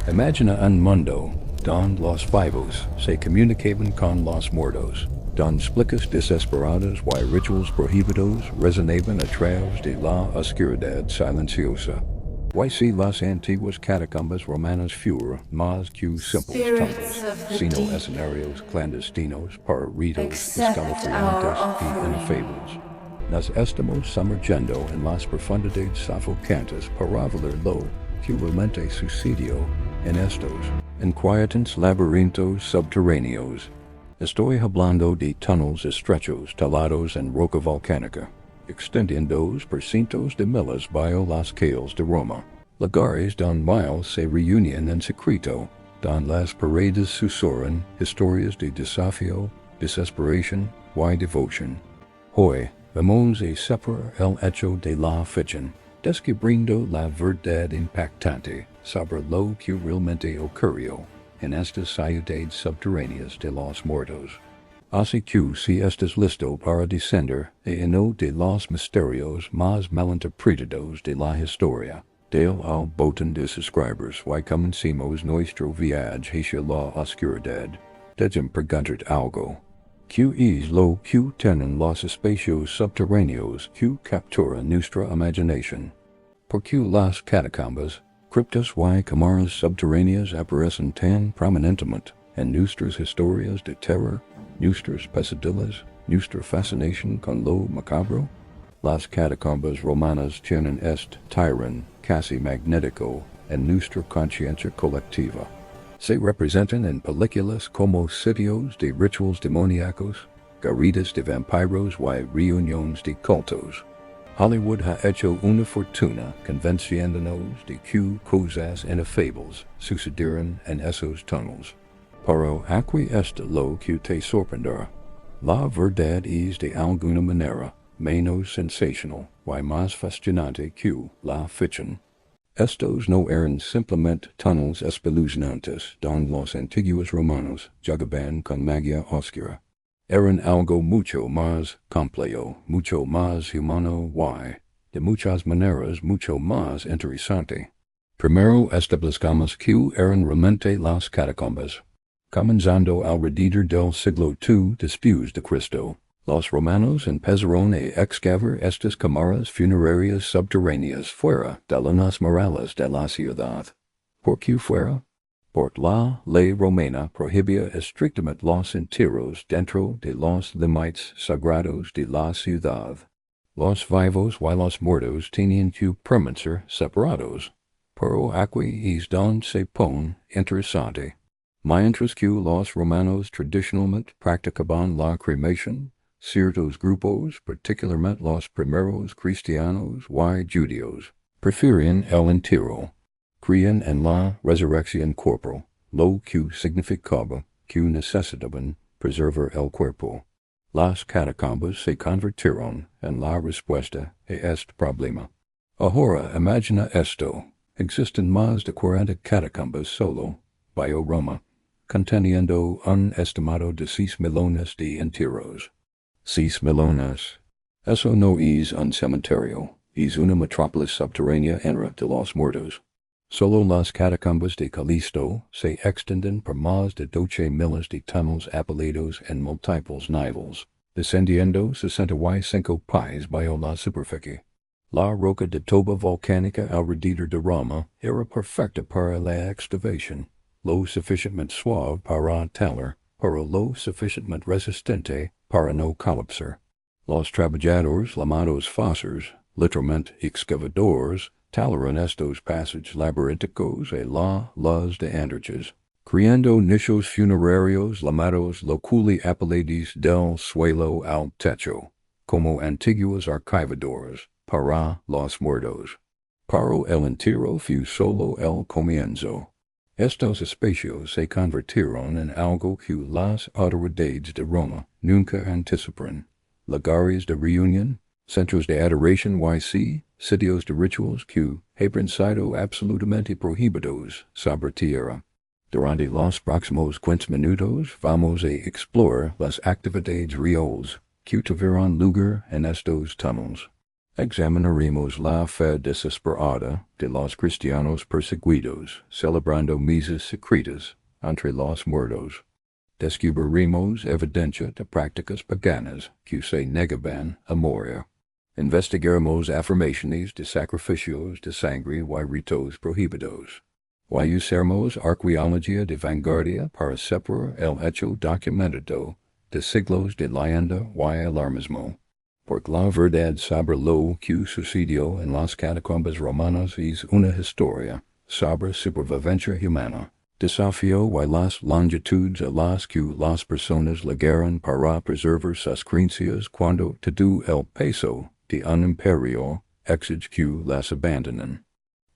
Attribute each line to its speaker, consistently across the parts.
Speaker 1: Imagina un mundo, don los vivos se comunicaban con los muertos, don explicas desesperadas why rituals prohibidos resonaban a través de la oscuridad silenciosa. Why si las antiguas catacumbas romanas fueron más que simples
Speaker 2: Spirits
Speaker 1: tumbas,
Speaker 2: of the
Speaker 1: sino
Speaker 2: deep,
Speaker 1: escenarios clandestinos para ritos
Speaker 2: accept our
Speaker 1: escalofriantes y
Speaker 2: offering.
Speaker 1: inefables. Nos estamos sumergiendo en las profundidades sofocantes para ver lo que realmente sucedió en estos inquietantes laberintos subterráneos. Estoy hablando de túneles estrechos talados en roca volcánica, extendiéndose por cientos de miles bajo las calles de Roma, lugares donde miles se reúnen en secreto, donde las paredes susurran historias de desafío, desesperación y devoción. Hoy vamos a separar el hecho de la ficción, descubriendo la verdad impactante sobre lo que realmente ocurrió en estas ciudades subterráneas de los muertos. Así que si estás listo para descender en uno de los misterios más malinterpretados de la historia, dale al botón de suscribers y comencemos nuestro viaje hacia la oscuridad. Déjame preguntar algo. ¿Qué es lo que tienen los espacios subterráneos que capturan nuestra imaginación? ¿Por qué las catacumbas, criptas y cámaras subterráneas aparecen tan prominentemente en nuestras historias de terror, nuestras pesadillas, nuestra fascinación con lo macabro? Las catacumbas romanas tienen este tirón casi magnético en nuestra conciencia colectiva. Se representan en películas como sitios de rituales demoníacos, guaridas de vampiros y reuniones de cultos. Hollywood ha hecho una fortuna convenciéndonos de que cosas inefables sucedieron en esos túneles. Pero aquí está lo que te sorprenderá. La verdad es de alguna manera menos sensacional y más fascinante que la ficción. Estos no eran simplemente túneles espeluznantes donde los antiguos romanos jugaban con magia oscura. Eran algo mucho más complejo, mucho más humano y, de muchas maneras, mucho más interesante. Primero establezcamos que eran realmente las catacumbas. Comenzando alrededor del siglo II después de Cristo, los romanos empezaron a excavar estas cámaras funerarias subterráneas fuera de las murallas de la ciudad. ¿Por qué fuera? Porque la ley romana prohibía estrictamente los entierros dentro de los límites sagrados de la ciudad. Los vivos y los muertos tenían que permanecer separados. Pero aquí es donde se pone interesante. Mientras que los romanos tradicionalmente practicaban la cremación, ciertos grupos, particularmente los primeros cristianos y judíos, preferían el entierro. Creían en la resurrección corporal, lo que significaba que necesitaban preservar el cuerpo. Las catacumbas se convirtieron en la respuesta a este problema. Ahora imagina esto. Existen más de 40 catacumbas solo, Bajo Roma, conteniendo un estimado de 6 millones de entierros. 6 millones. Eso no es un cementerio, es una metrópolis subterránea entre de los muertos. Solo las catacumbas de Calisto se extienden por más de 12 miles de túneles apalados en múltiples niveles, descendiendo 65 pies bajo la superficie. La roca de toba volcánica alrededor de Roma era perfecta para la excavación, lo suficientemente suave para talar, pero lo suficientemente resistente para no colapsar. Los trabajadores llamados fosers, literalmente excavadores, talaron estos pasajes laberínticos a la luz de antorchas, creando nichos funerarios llamados loculi apalados del suelo al techo, como antiguos archivadores, para los muertos. Pero el entierro fue solo el comienzo. Estos espacios se convirtieron en algo que las autoridades de Roma nunca anticiparon. Lugares de reunión, centros de adoración y sitios de rituals que habrían sido absolutamente prohibidos sobre tierra. Durante los próximos 15 minutos vamos a explorar las actividades reales que tuvieron lugar en estos túneles. Examinaremos la fe desesperada de los cristianos perseguidos, celebrando misas secretas entre los muertos. Descubriremos evidencia de prácticas paganas que se negaban a morir. Investigaremos afirmaciones de sacrificios de sangre y ritos prohibidos. Y usaremos arqueología de vanguardia para separar el hecho documentado de siglos de leyenda y alarmismo. Porque la verdad sobre lo que sucedió en las Catacumbas Romanas es una historia sobre supervivencia humana. Desafío y las longitudes a las que las personas llegaron para preservar sus creencias cuando todo el peso de un imperio exige que las abandonen.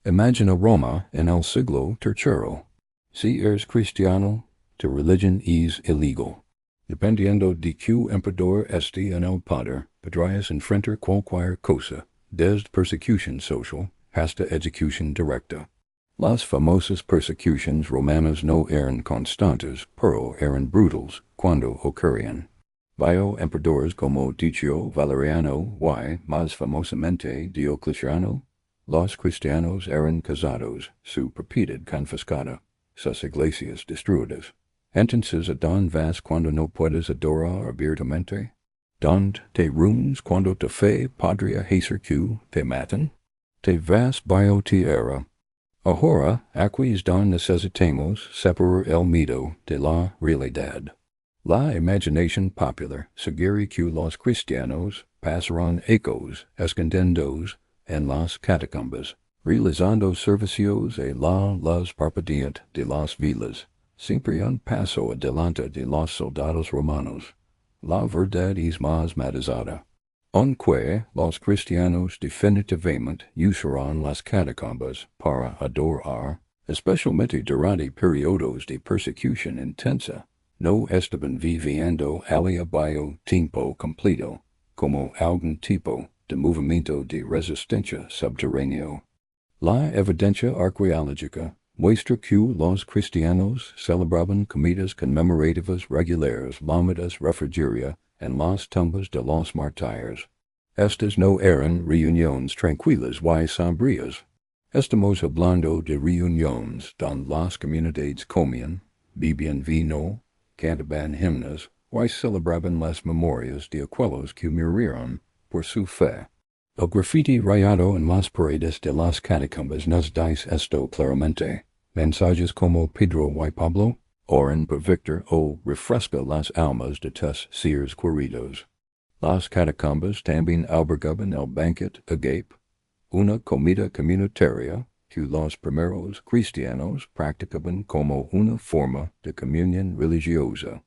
Speaker 1: Imagina Roma en el siglo III. Si eres cristiano, tu religión es ilegal. Dependiendo de qué emperador esté en el poder, podrías enfrentar cualquier cosa, desde persecución social hasta ejecución directa. Las famosas persecuciones romanas no eran constantes, pero eran brutales cuando ocurrían. Vio emperadores como Ticio, Valeriano y, más famosamente, Diocleciano. Los cristianos eran cazados, su propiedad confiscada, sus iglesias destruidas. Entonces, ¿a dónde vas cuando no puedes adorar abiertamente? ¿Dónde te reúnes cuando tu fe podría hacer que te maten? Te vas bio tierra. Ahora, aquí es donde necesitamos separar el mito de la realidad. La imaginación popular sugiere que los cristianos pasaron ecos escondidos en las catacumbas, realizando servicios a la luz parpadeante de las vilas, siempre un paso adelante de los soldados romanos. La verdad es más matizada. Aunque los cristianos definitivamente usaron las catacumbas para adorar, especialmente durante periodos de persecución intensa, no estaban viviendo al bio tiempo completo, como algún tipo de movimiento de resistencia subterráneo. La evidencia arqueológica muestra que los cristianos celebraban comidas conmemorativas regulares llamadas refrigeria en las tumbas de los mártires. Estas no eran reuniones tranquilas y sombrías. Estamos hablando de reuniones donde las comunidades comían, bebían vino, cantaban himnos y celebraban las memorias de aquellos que murieron por su fe. El graffiti rayado en las paredes de las catacumbas nos dice esto claramente. Mensajes como Pedro y Pablo, oren por Victor o refresca las almas de tus seres queridos. Las catacumbas también albergaban el banquet agape, una comida comunitaria que los primeros cristianos practicaban como una forma de comunión religiosa.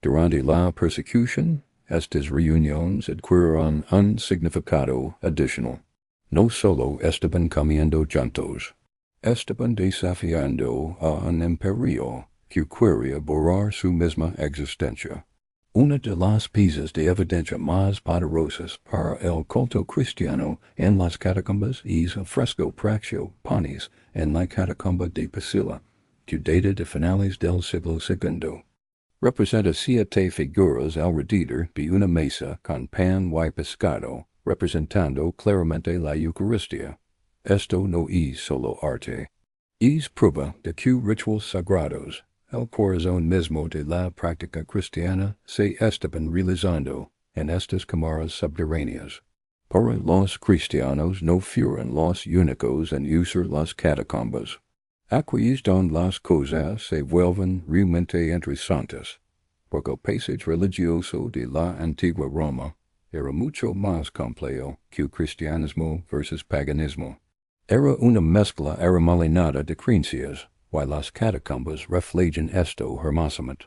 Speaker 1: Durante la persecución, estas reuniones adquirieron un significado adicional. No solo estaban comiendo juntos, estaban desafiando a un imperio que quería borrar su misma existencia. Una de las piezas de evidencia más poderosas para el culto cristiano en las catacumbas es el fresco Praxio Panis en la catacumba de Priscila, que data de finales del siglo II. Representa 7 figuras alrededor de una mesa con pan y pescado, representando claramente la Eucaristía. Esto no es solo arte. Es prueba de que rituales sagrados, el corazón mismo de la práctica cristiana, se estaban realizando en estas cámaras subterráneas. Para los cristianos no fueron los únicos en usar las catacumbas. Aquí es donde las cosas se vuelven realmente interesantes, porque el paisaje religioso de la Antigua Roma era mucho más complejo que cristianismo versus paganismo. Era una mezcla arremolinada de creencias, y las catacumbas reflejan esto hermosamente.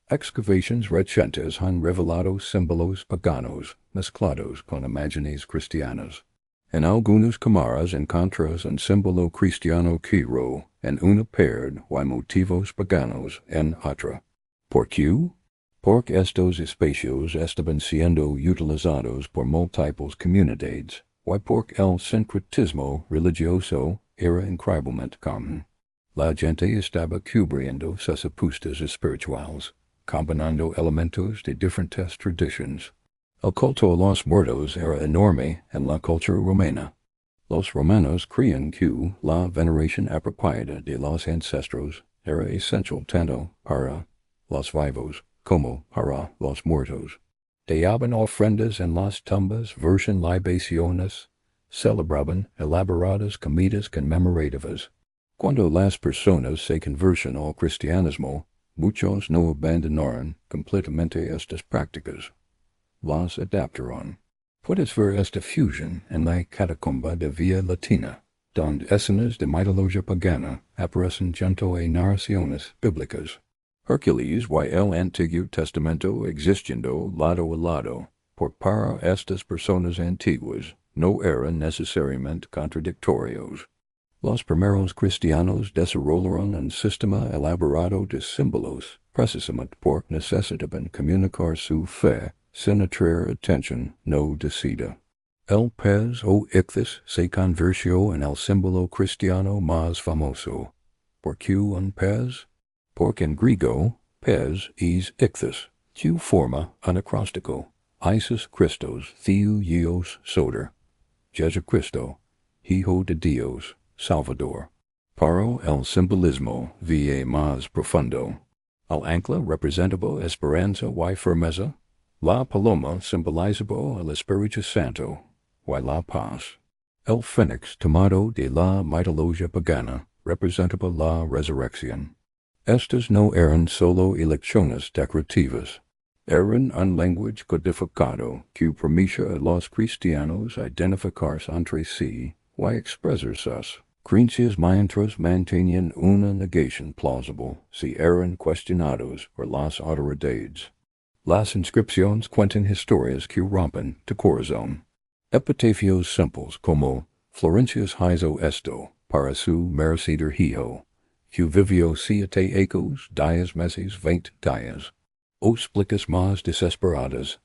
Speaker 1: Excavaciones recientes han revelado símbolos paganos mezclados con imágenes cristianas. En algunas cámaras encontramos un símbolo cristiano quiro en una pared y motivos paganos en otra. ¿Por qué? Porque estos espacios estaban siendo utilizados por múltiples comunidades, y porque el sincretismo religioso era increíblemente común. La gente estaba cubriendo sus apuestas espirituales, combinando elementos de diferentes tradiciones. El culto a los muertos era enorme en la cultura romana. Los romanos creían que la veneración apropiada de los ancestros era esencial tanto para los vivos como para los muertos. Daban ofrendas en las tumbas, vertían libaciones, celebraban elaboradas comidas conmemorativas. Cuando las personas se convertían al cristianismo, muchos no abandonaron completamente estas prácticas. Las adaptaron. Puedes ver esta fusión en la catacumba de Vía Latina, donde escenas de mitología pagana aparecen junto a narraciones bíblicas. Hércules y el Antiguo Testamento existiendo lado a lado, por para estas personas antiguas, no eran necesariamente contradictorios. Los primeros cristianos desarrollaron un sistema elaborado de símbolos, precisamente por necesitaban comunicar su fe, sin atraer atención no decida. El pez o ichthys se convirtió en el símbolo cristiano más famoso. ¿Por qué un pez? Porque en griego, pez es ichthys, que forma un acróstico. Isis Christos Theos Soter. Jesucristo, Hijo de Dios, Salvador. Para el simbolismo vie más profundo. El ancla representaba esperanza y firmeza. La paloma simbolizaba el Espíritu Santo y la paz. El fénix tomado de la mitología pagana representaba la resurrección. Estas no eran solo elecciones decorativas. Eran un lenguaje codificado que permitía a los cristianos identificarse entre sí y expresar sus creencias mientras mantenían una negación plausible si eran cuestionados por las autoridades. Las inscripciones cuentan historias que rompen tu corazón. Epitafios simples como Florencius hizo esto para su merecido hijo, que vivió 7 ecos 10 meses 20 días. O explicas más desesperadas,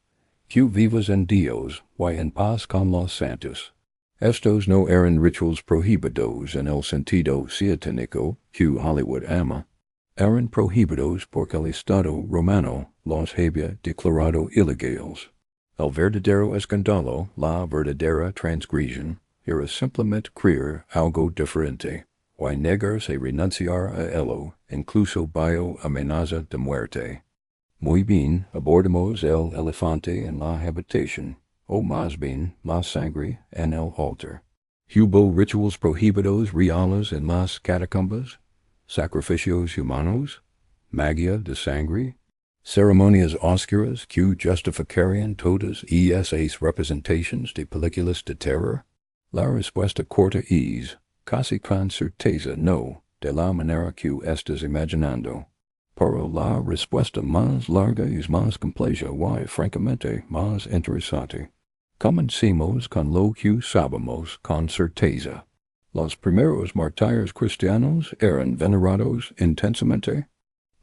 Speaker 1: que vivas en Dios y en paz con los santos. Estos no eran rituals prohibidos en el sentido satánico que Hollywood ama. Eran prohibidos porque el Estado romano los había declarado ilegales. El verdadero escándalo, la verdadera transgresión, era simplemente creer algo diferente, y negarse a renunciar a ello, incluso bajo amenaza de muerte. Muy bien, abordemos el elefante en la habitación, o más bien, la sangre en el altar. ¿Hubo rituals prohibidos reales en las catacumbas? ¿Sacrificios humanos? ¿Magia de sangre? ¿Ceremonias oscuras que justificarían todas esas representaciones de películas de terror? La respuesta corta es, casi con certeza no, de la manera que estás imaginando. Pero la respuesta más larga es más compleja y francamente más interesante. Comencemos con lo que sabemos con certeza. Los primeros mártires cristianos eran venerados intensamente.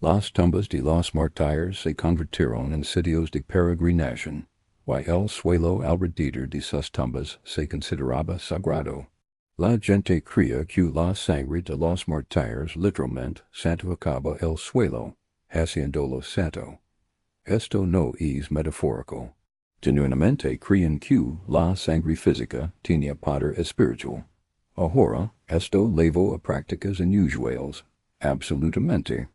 Speaker 1: Las tumbas de los mártires se convirtieron en sitios de peregrinación, y el suelo alrededor de sus tumbas se consideraba sagrado. La gente creía que la sangre de los mártires literalmente santificaba el suelo, haciéndolo santo. Esto no es metafórico. Genuinamente creían que la sangre física tenía poder espiritual. Ahora, esto llevó a prácticas inusuales, absolutamente.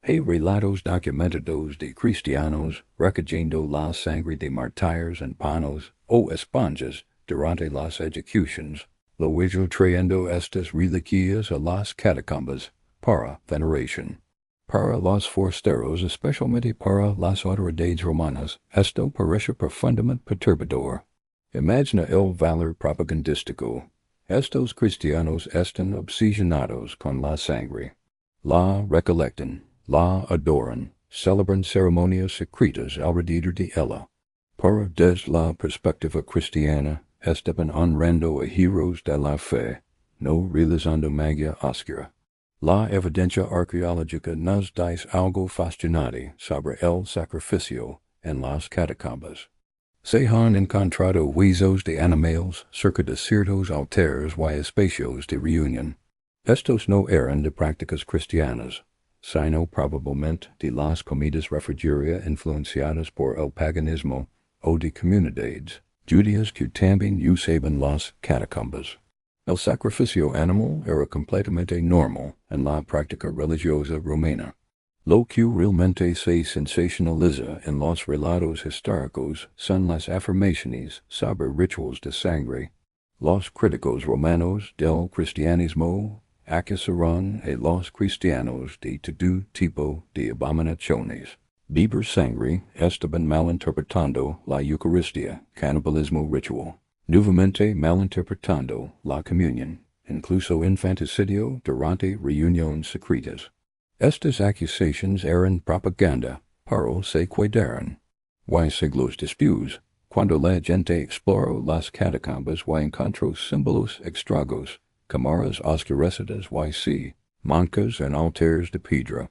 Speaker 1: Hay relatos documentados de cristianos recogiendo la sangre de mártires en panos o esponjas durante las ejecuciones, luego trayendo estas reliquias a las catacumbas para veneración. Para los forasteros, especialmente para las autoridades romanas, esto parece profundamente perturbador. Imagina el valor propagandístico. Estos cristianos están obsesionados con la sangre. La recolectan, la adoran, celebran ceremonias secretas alrededor de ella. Para desde la perspectiva cristiana, estaban honrando a héroes de la fe, no realizando magia oscura. La evidencia arqueológica nos dice algo fascinante sobre el sacrificio en las catacumbas. Se han encontrado huesos de animales cerca de ciertos altares y espacios de reunión. Estos no eran de prácticas cristianas, sino probablemente de las comidas refrigeria influenciadas por el paganismo, o de comunidades, Judias que também usaban las catacumbas. El sacrificio animal era completamente normal en la práctica religiosa romana. Lo que realmente se sensacionaliza en los relatos históricos son las afirmaciones sobre rituals de sangre. Los críticos romanos del cristianismo acusaron a los cristianos de todo tipo de abominaciones. Beber sangre estaban malinterpretando la Eucaristía, canibalismo ritual. Nuevamente malinterpretando la comunión, incluso infanticidio durante reuniones secretas. Estas acusaciones eran propaganda, pero se quedaron. Y siglos después, cuando la gente exploró las catacumbas y encontró símbolos extraños, cámaras oscurecidas y sí, mancas en altares de piedra.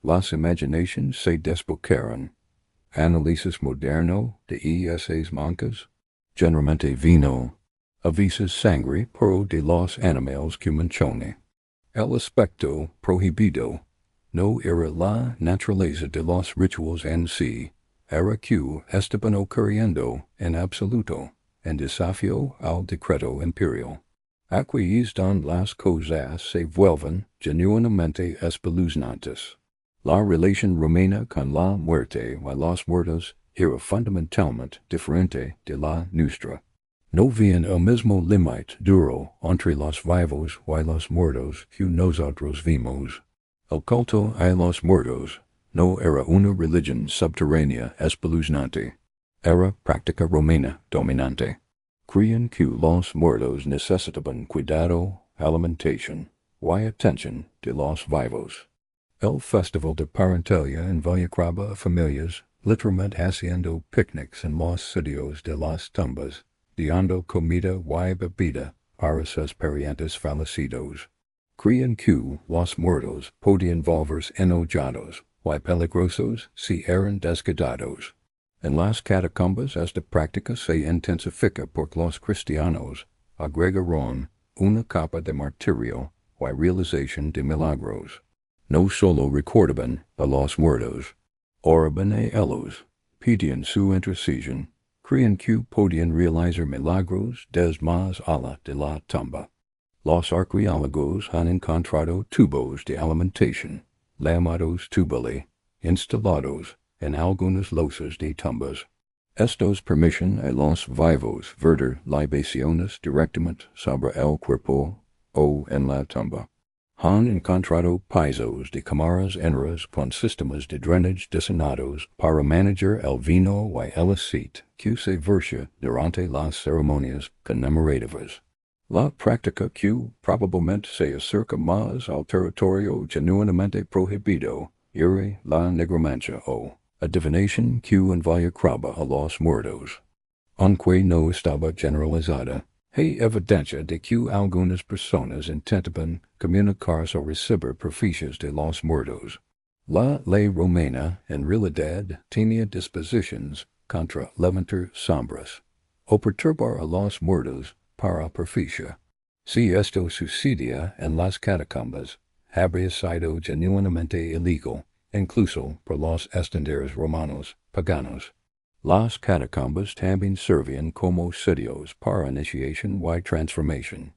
Speaker 1: Las imaginaciones se desbocaron. Análisis moderno de esas mancas generalmente vino a veces sangre pero de los animales que mencioné. El aspecto prohibido no era la naturaleza de los rituales en sí, era que estaban ocurriendo en absoluto, en desafío al decreto imperial. Aquí es donde las cosas se vuelven genuinamente espeluznantes. La relación romana con la muerte y los muertos era fundamentalmente diferente de la nuestra. No había el mismo límite duro entre los vivos y los muertos que nosotros vimos. El culto a los muertos no era una religión subterránea espeluznante. Era práctica romana dominante. Creían que los muertos necesitaban cuidado, alimentación y atención de los vivos. El festival de parentela involucraba a familias literalmente haciendo picnics en los sitios de las tumbas, dando comida y bebida para sus parientes fallecidos. Creían que los muertos podían volverse enojados y peligrosos si eran descuidados. En las catacumbas esta práctica se intensifica porque los cristianos agregaron una capa de martirio y realización de milagros. No solo recordaban a los muertos, oraban a ellos, pedían su intercesión, creían que podían realizar milagros desde más allá de la tumba. Los arqueólogos han encontrado tubos de alimentación, llamados tubuli, instalados en algunas losas de tumbas. Estos permiten a los vivos verter libaciones directamente sobre el cuerpo o en la tumba. Han encontrado pisos de cámaras enteras con sistemas de drenaje diseñados para manejar el vino y el aceite que se versa durante las ceremonias conmemorativas. La práctica que probablemente se acerca más al territorio genuinamente prohibido era la negromancia o adivinación que involucraba a los muertos. Aunque no estaba generalizada, hay evidencia de que algunas personas intentaban comunicarse o recibir profecías de los muertos. La ley romana en realidad tenía disposiciones contra levantar sombras o perturbar a los muertos para profecía. Si esto sucedía en las catacumbas, habría sido genuinamente ilegal, incluso por los estandartes romanos paganos. Las catacumbas también servían como sitios para iniciación y transformación.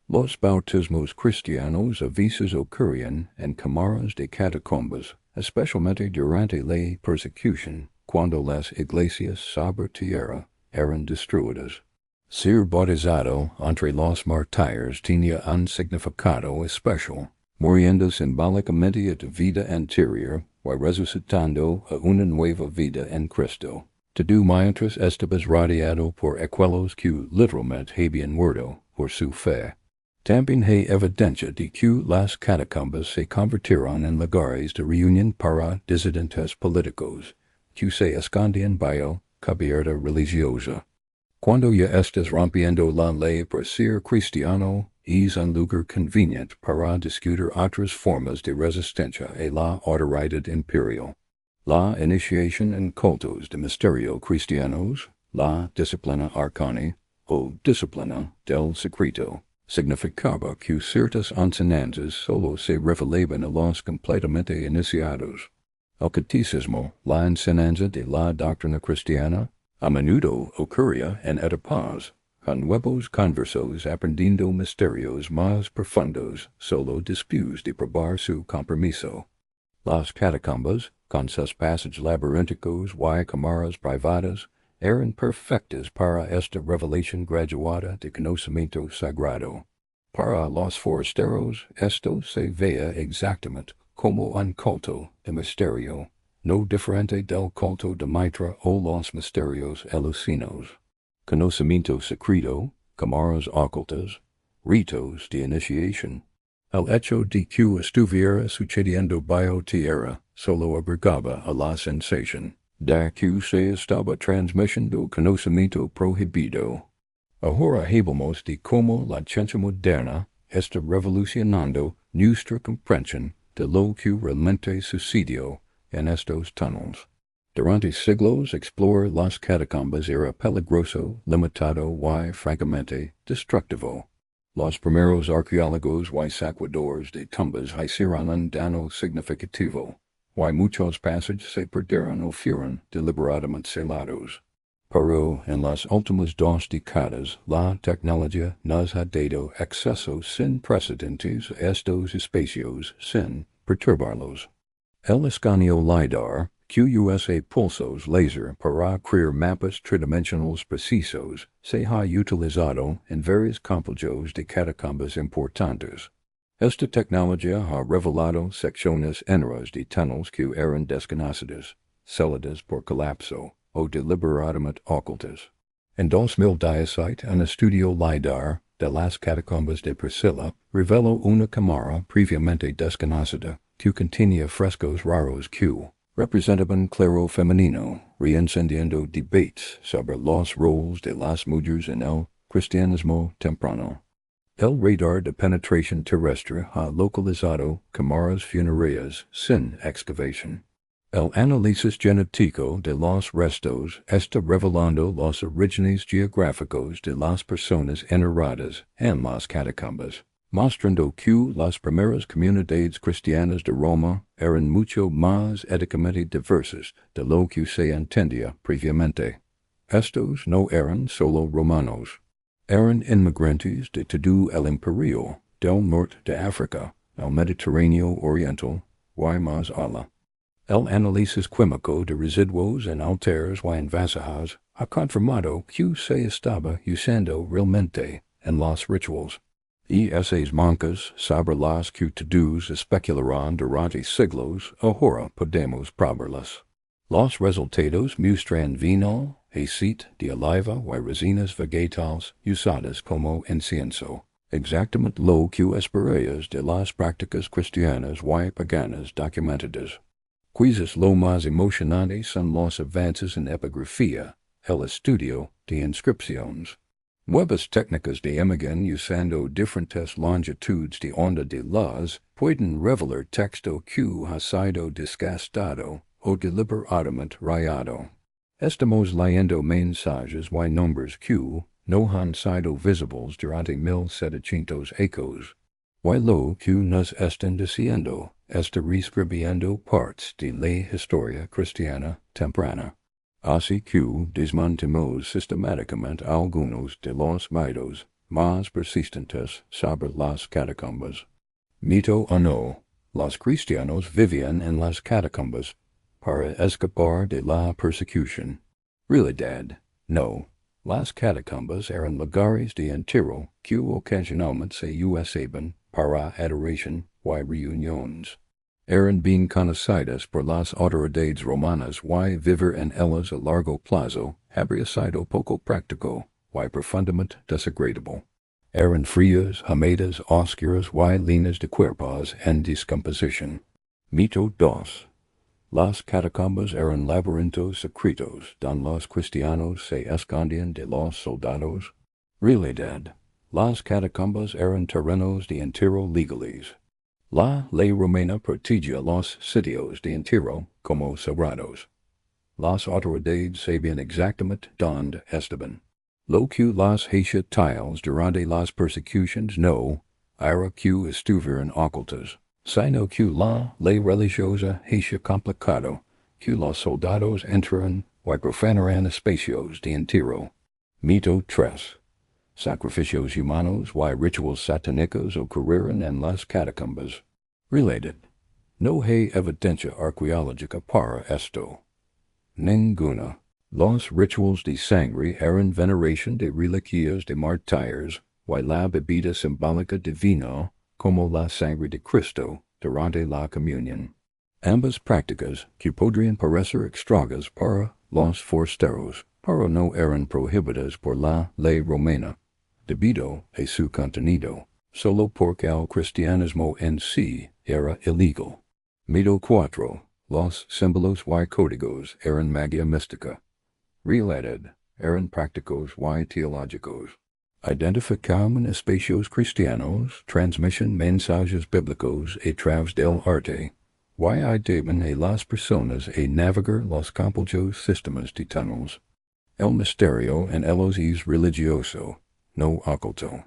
Speaker 1: Los bautismos cristianos a veces ocurrían en cámaras de catacumbas, especialmente durante la persecución, cuando las iglesias sobre tierra eran destruidas. Ser bautizado entre los mártires tenía un significado especial, muriendo simbólicamente a tu vida anterior y resucitando a una nueva vida en Cristo. Todo mientras estabas rodeado por aquellos que literalmente habían muerto por su fe. También hay evidencia de que las catacumbas se convirtieron en lugares de reunión para disidentes políticos, que se escondían bajo cubierta religiosa. Cuando ya estás rompiendo la ley por ser cristiano, es un lugar conveniente para discutir otras formas de resistencia a la autoridad imperial. La iniciación en cultos de misterio cristianos, la disciplina arcana o disciplina del secreto, significaba que ciertas enseñanzas solo se revelaban a los completamente iniciados. El catecismo, la enseñanza de la doctrina cristiana, A menudo ocurría en esta paz, con nuevos conversos aprendiendo misterios más profundos, solo después de probar su compromiso. Las catacumbas, con sus pasajes laberínticos y cámaras privadas, eran perfectas para esta revelación graduada de conocimiento sagrado. Para los forasteros esto se veía exactamente como un culto de misterio, no diferente del culto de Mitra o los misterios elusinos. Conocimiento secreto, cámaras ocultas, ritos de iniciación. El hecho de que estuviera sucediendo bajo tierra solo agregaba a la sensación de que se estaba transmitiendo conocimiento prohibido. Ahora hablamos de cómo la ciencia moderna está revolucionando nuestra comprensión de lo que realmente sucedió en estos túneles. Durante siglos explorar las catacumbas era peligroso, limitado y francamente destructivo. Los primeros arqueólogos y sacudores de tumbas hicieron un daño significativo, y muchos pasajes se perdieron o fueron deliberadamente celados. Pero en las últimas 2 décadas la tecnología nos ha dado acceso sin precedentes a estos espacios sin perturbarlos. El escaneo LiDAR, que usa pulsos láser para crear mapas tridimensionales precisos, se ha utilizado en varios complejos de catacumbas importantes. Esta tecnología ha revelado secciones enteras de túneles que eran desconocidas, celadas por colapso o deliberadamente ocultas. En 2017, un estudio LiDAR de las catacumbas de Priscilla reveló una cámara previamente desconocida que contenía frescos raros que representaban clero femenino, reencendiendo debates sobre los roles de las mujeres en el cristianismo temprano. El radar de penetración terrestre ha localizado cámaras funerarias sin excavación. El análisis genético de los restos está revelando los orígenes geográficos de las personas enterradas en las catacumbas, mostrando que las primeras comunidades cristianas de Roma eran mucho más éticamente diversas de lo que se entendía previamente. Estos no eran solo romanos. Eran inmigrantes de todo el Imperio, del norte de África, el Mediterráneo oriental, y más allá. El análisis químico de residuos en altares y en vasijas ha confirmado que se estaba usando realmente en los rituales. Y esas mancas sobre las que todos especularán durante siglos, ahora podemos probarlas. Los resultados muestran vino, aceite de oliva y resinas vegetales usadas como incienso, exactamente lo que esperáis de las prácticas cristianas y paganas documentadas. Quizás lo más emocionante son los avances en epigrafía, el estudio de inscripciones. Nuevas técnicas de imagen usando diferentes longitudes de onda de luz pueden revelar texto que ha sido desgastado o deliberadamente rayado. Estamos leyendo mensajes y nombres que no han sido visibles durante 1700 ecos. Y lo que nos están diciendo está reescribiendo partes de la historia cristiana temprana. Así que desmontemos sistemáticamente algunos de los mitos más persistentes sobre las catacumbas. Mito o no, los cristianos vivían en las catacumbas para escapar de la persecución. Realidad, no. Las catacumbas eran lugares de entierro que ocasionalmente se usaban para adoración y reuniones. Eran bien conocidas por las autoridades romanas y vivir en ellas a largo plazo habría sido poco práctico y profundamente desagradable. Eran frías, húmedas, oscuras y llenas de cuerpos en descomposición. Mito 2. Las catacumbas eran laberintos secretos donde los cristianos se escondían de los soldados. Realidad. Las catacumbas eran terrenos de entierro legales. La ley romana protegía los sitios de entierro como sagrados. Las autoridades sabían exactamente dónde estaban. Lo que las hacía tales durante las persecuciones no era que estuvieran ocultas, sino que la ley religiosa hacía complicado que los soldados entraran y profanarán espacios de entierro. Mito 3. Sacrificios humanos y rituals satánicos ocurrieron en las catacumbas. Related. No hay evidencia arqueológica para esto. Ninguna. Los rituals de sangre eran veneración de reliquias de mártires, y la bebida simbólica de vino, como la sangre de Cristo, durante la comunión. Ambas prácticas, que podrían parecer extrañas para los forasteros, pero no eran prohibidas por la ley romana, debido a su contenido, solo porque el cristianismo en sí era ilegal. Mito 4. Los símbolos y códigos eran magia mística. Related, eran prácticos y teológicos. Identificaban espacios cristianos, transmisión mensajes bíblicos a través del arte, y ayudaban a las personas a navegar los complejos sistemas de túneles. El misterio en ellos es religioso, no oculto.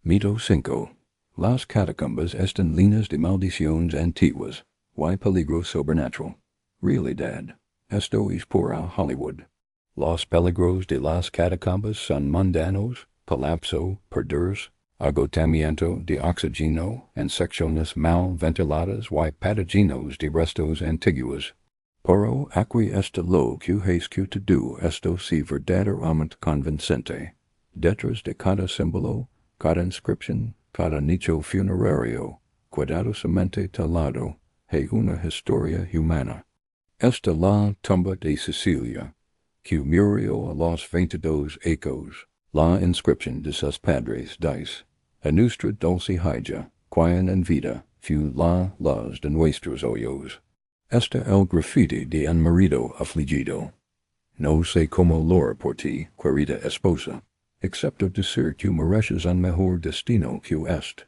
Speaker 1: Mito 5. Las catacumbas están llenas de maldiciones antiguas, y peligro sobrenatural. Realidad. Esto es pura Hollywood. Los peligros de las catacumbas son mundanos, colapso, perderse, agotamiento de oxígeno, secciones mal ventiladas y patógenos de restos antiguos. Pero aquí está lo que es que todo esto si verdaderamente convincente. Detrás de cada símbolo, cada inscripción, cada nicho funerario, cuidadosamente talado, hay una historia humana. Esta la tumba de Cecilia, que murió a los 22 años. La inscripción de sus padres dice, a nuestra dulce hija, quien en vida fue la luz de nuestros ojos. Está el graffiti de un marido afligido. No sé cómo lora por ti, querida esposa, excepto decir que mereces un mejor destino que este.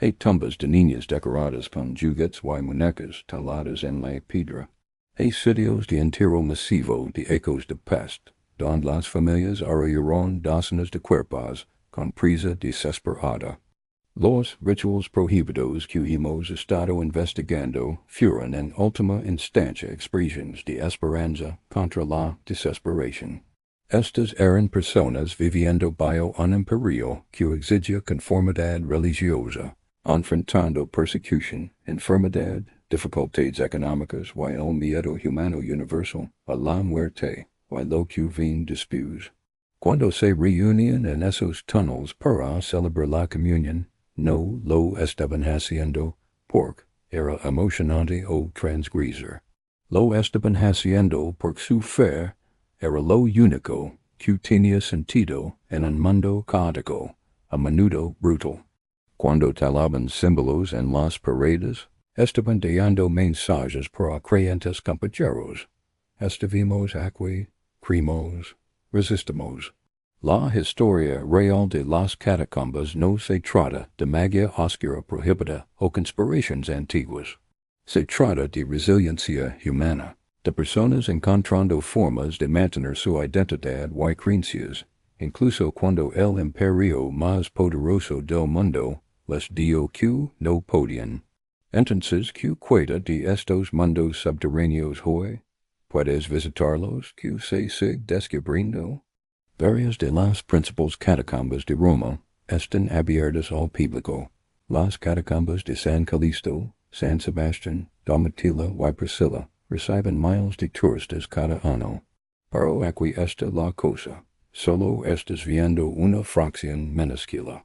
Speaker 1: Hay tumbas de niñas decoradas con juguetes y muñecas taladas en la piedra. Hay sitios de entierro masivo de ecos de peste, donde las familias arrollaron docenas de cuerpos con prisa desesperada. Los rituals prohibidos que hemos estado investigando fueron en última instancia expresiones de esperanza contra la desesperación. Estas eran personas viviendo bajo un imperio que exigía conformidad religiosa, enfrentando persecución, enfermedad, dificultades económicas y el miedo humano universal a la muerte, y lo que viene después. Cuando se reunían en esos túneles para celebrar la comunión, no lo estaban haciendo porque era emocionante o transgresor. Lo estaban haciendo porque su fe era lo único que tenía sentido en un mundo caótico, a menudo brutal. Cuando talaban símbolos en las paredes, estaban dando mensajes para creyentes compañeros. Estuvimos aquí, creemos, resistimos. La historia real de las catacumbas no se trata de magia oscura prohibida o conspiraciones antiguas. Se trata de resiliencia humana, de personas encontrando formas de mantener su identidad y creencias, incluso cuando el imperio más poderoso del mundo les dio que no podían. Entonces, ¿qué queda de estos mundos subterráneos hoy? ¿Puedes visitarlos que se sigue descubriendo? Varias de las principales catacumbas de Roma están abiertas al público. Las catacumbas de San Calixto, San Sebastián, Domitila y Priscilla reciben miles de turistas cada año. Pero aquí está la cosa. Solo estás viendo una fracción minúscula.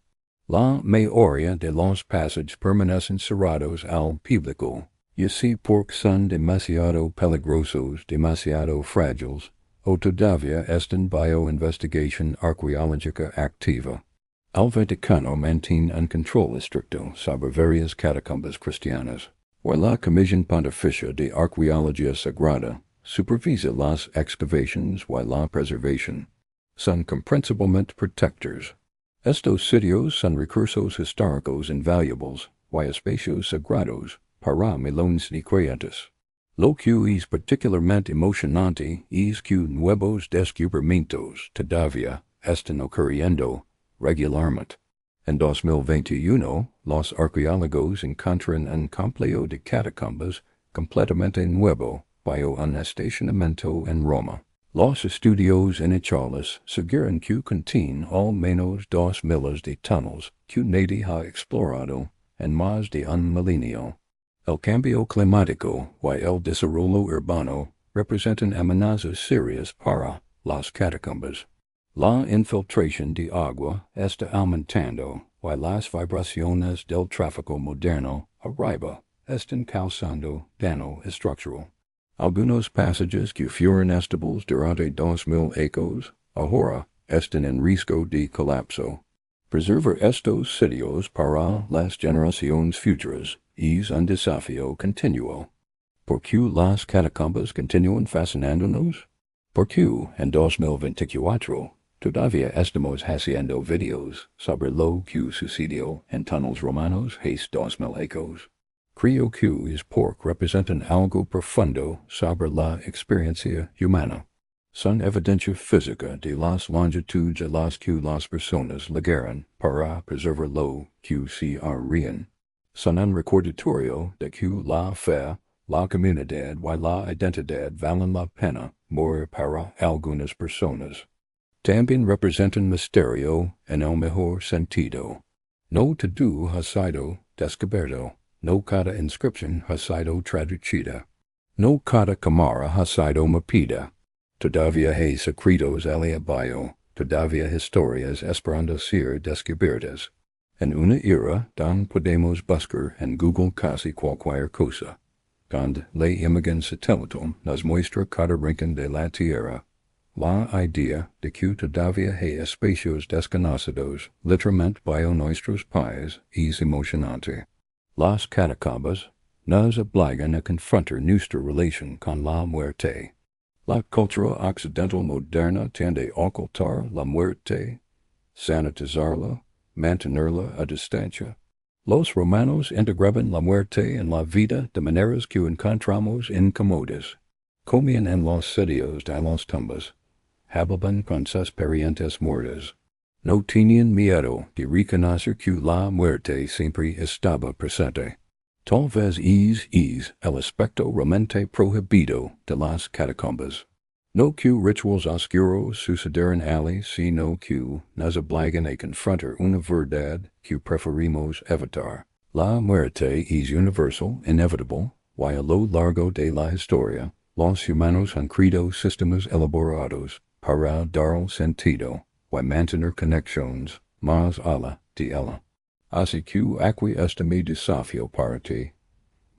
Speaker 1: La mayoría de los pasajes permanecen cerrados al público, y así porque son demasiado peligrosos, demasiado frágiles, o todavía están bajo investigación arqueológica activa. El Vaticano mantiene un control estricto sobre varias catacumbas cristianas, y la Comisión Pontificia de Arqueología Sagrada supervisa las excavaciones y la preservación. Son comprensiblemente protectors. Estos sitios son recursos históricos invaluables y espacios sagrados para millones de creyentes. Lo que es particularmente emocionante es que nuevos descubrimientos todavía están ocurriendo regularmente. En 2021, los arqueólogos encontraron un complejo de catacumbas completamente nuevo bajo un estacionamiento en Roma. Los estudios iniciales siguieron que contin al menos 2 miles de tunnels que nadie ha explorado en más de un milenio. El cambio climático y el desarrollo urbano representan amenazas serias para las catacumbas. La infiltración de agua está aumentando y las vibraciones del tráfico moderno arriba están causando daño estructural. Algunos pasajes que fueron estables durante 2000 años ahora están en riesgo de colapso. Preservar estos sitios para las generaciones futuras es un desafío continuo. ¿Por qué las catacumbas continúan fascinándonos? ¿Por qué en 2024 todavía estamos haciendo videos sobre lo que sucedió en túneles romanos hace 2000 años? Creo que es porque representan algo profundo sobre la experiencia humana. Son evidencia física de las longitudes a las que las personas llegaron para preservar lo que se harían. Son un recordatorio de que la fe, la comunidad y la identidad valen la pena morir para algunas personas. También representan misterio en el mejor sentido. No todo ha sido descubierto. No cada inscripción ha sido traducida. No cada cámara ha sido mapeada. Todavía hay secretos al abajo, todavía historias esperando ser descubiertas. En una era donde podemos buscar en Google casi cualquier cosa, donde la imagen satelital nos muestra cada rincón de la Tierra, la idea de que todavía hay espacios desconocidos literalmente bajo nuestros pies es emocionante. Las catacumbas nos obligan a confrontar nuestra relación con la muerte. La cultura occidental moderna tiende a ocultar la muerte, sanitizarla, mantenerla a distancia. Los romanos integraban la muerte en la vida de maneras que encontramos incómodas. Comían en los sitios de las tumbas. Hablaban con sus parientes muertos. No tenían miedo de reconocer que la muerte siempre estaba presente. Tal vez es el aspecto realmente prohibido de las catacumbas. No que rituales oscuros sucedieran allí, sino que nos obligan a confrontar una verdad que preferimos evitar. La muerte es universal, inevitable, y a lo largo de la historia, los humanos han creado sistemas elaborados para dar sentido y mantener conexiones más allá de ella. Así que aquí está mi desafío para ti.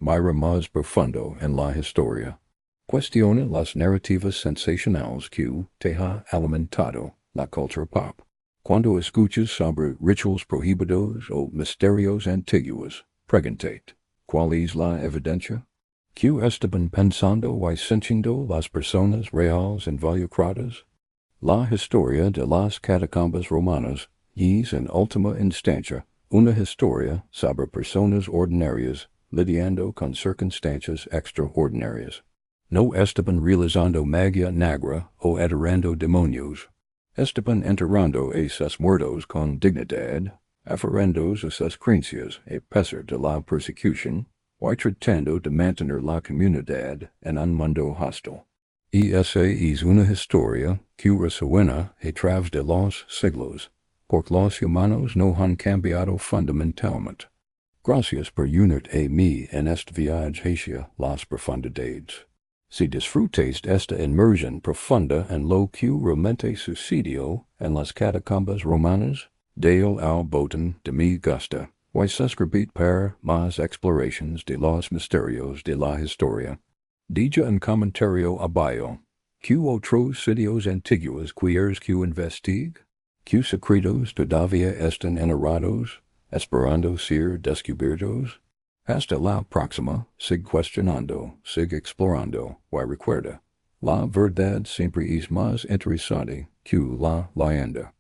Speaker 1: Mira más profundo en la historia. Cuestiona las narrativas sensacionales que te ha alimentado la cultura pop. Cuando escuchas sobre rituales prohibidos o misterios antiguos, pregúntate, ¿cuál es la evidencia? ¿Qué estaban pensando y sintiendo las personas reales involucradas? La historia de las catacumbas romanas es en última instancia una historia sobre personas ordinarias lidiando con circunstancias extraordinarias. No estaban realizando magia negra o adorando demonios. Estaban enterrando a sus muertos con dignidad, aferrándose a sus creencias a pesar de la persecución, y tratando de mantener la comunidad en un mundo hostil. Y esa es una historia que resuena a través de los siglos, porque los humanos no han cambiado fundamentalmente. Gracias por unirte a mí en este viaje hacia las profundidades. Si disfrutes esta inmersión profunda en lo que realmente sucedió en las catacumbas romanas, dale al botón de me gusta, y suscríbete para más exploraciones de los misterios de la historia. Deja un comentario abajo. ¿Qué otros sitios antiguos quieres que investigue? ¿Qué secretos todavía están enterrados, esperando ser descubiertos? Hasta la próxima, sigue cuestionando, sigue explorando, y recuerda, la verdad siempre es más interesante que la leyenda.